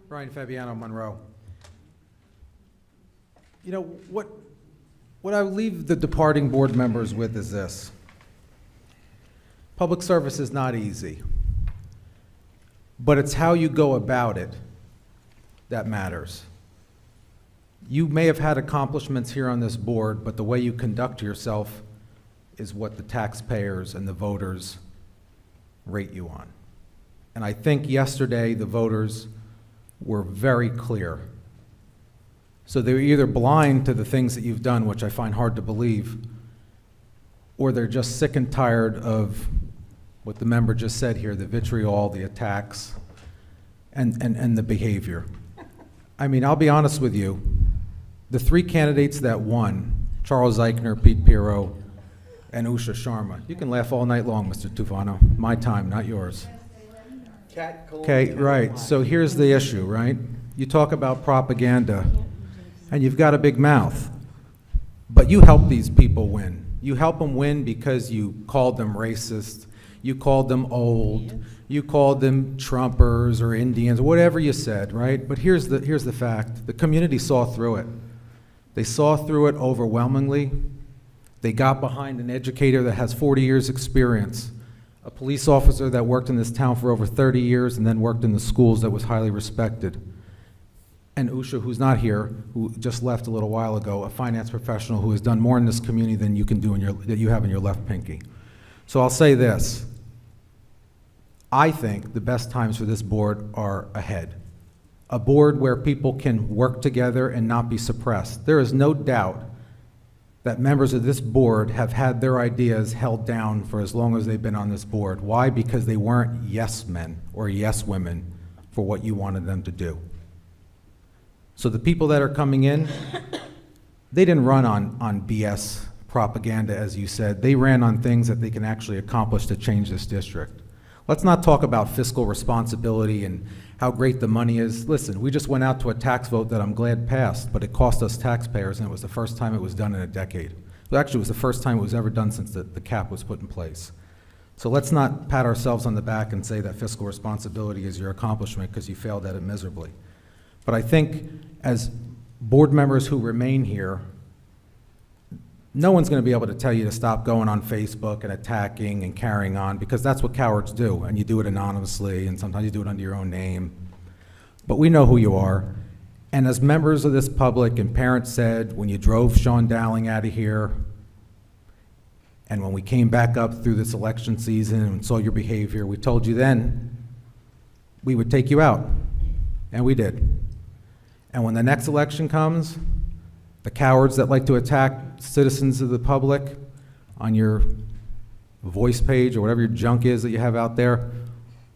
Brian Fabiano, Monroe. You know, what I leave the departing board members with is this. Public service is not easy, but it's how you go about it that matters. You may have had accomplishments here on this board, but the way you conduct yourself is what the taxpayers and the voters rate you on. And I think yesterday the voters were very clear. So they're either blind to the things that you've done, which I find hard to believe, or they're just sick and tired of what the member just said here, the vitriol, the attacks, and the behavior. I mean, I'll be honest with you, the three candidates that won, Charles Eichner, Pete Pirro, and Usha Sharma. You can laugh all night long, Mr. Tufano. My time, not yours. Okay, right, so here's the issue, right? You talk about propaganda, and you've got a big mouth, but you help these people win. You help them win because you called them racist, you called them old, you called them Trumpers or Indians, whatever you said, right? But here's the fact. The community saw through it. They saw through it overwhelmingly. They got behind an educator that has 40 years experience, a police officer that worked in this town for over 30 years and then worked in the schools that was highly respected. And Usha, who's not here, who just left a little while ago, a finance professional who has done more in this community than you can do that you have in your left pinky. So I'll say this. I think the best times for this board are ahead. A board where people can work together and not be suppressed. There is no doubt that members of this board have had their ideas held down for as long as they've been on this board. Why? Because they weren't yes men or yes women for what you wanted them to do. So the people that are coming in, they didn't run on BS propaganda, as you said. They ran on things that they can actually accomplish to change this district. Let's not talk about fiscal responsibility and how great the money is. Listen, we just went out to a tax vote that I'm glad passed, but it cost us taxpayers, and it was the first time it was done in a decade. Well, actually, it was the first time it was ever done since the cap was put in place. So let's not pat ourselves on the back and say that fiscal responsibility is your accomplishment because you failed at it miserably. But I think as board members who remain here, no one's going to be able to tell you to stop going on Facebook and attacking and carrying on, because that's what cowards do, and you do it anonymously, and sometimes you do it under your own name. But we know who you are, and as members of this public, and parents said when you drove Sean Dowling out of here, and when we came back up through this election season and saw your behavior, we told you then we would take you out, and we did. And when the next election comes, the cowards that like to attack citizens of the public on your voice page or whatever your junk is that you have out there,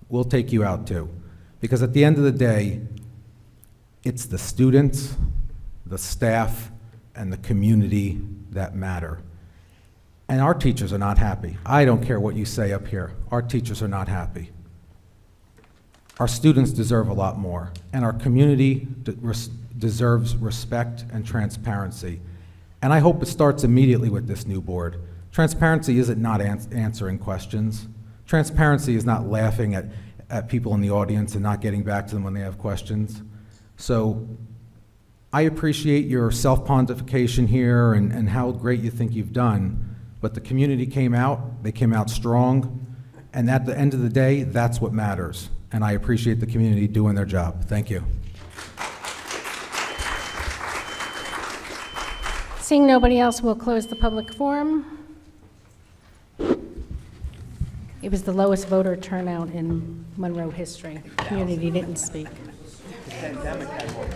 we'll take you out too. Because at the end of the day, it's the students, the staff, and the community that matter. And our teachers are not happy. I don't care what you say up here. Our teachers are not happy. Our students deserve a lot more, and our community deserves respect and transparency. And I hope it starts immediately with this new board. Transparency isn't not answering questions. Transparency is not laughing at people in the audience and not getting back to them when they have questions. So I appreciate your self-pontification here and how great you think you've done, but the community came out, they came out strong, and at the end of the day, that's what matters. And I appreciate the community doing their job. Thank you. Seeing nobody else, we'll close the public forum. It was the lowest voter turnout in Monroe history. The community didn't speak. The pandemic had more.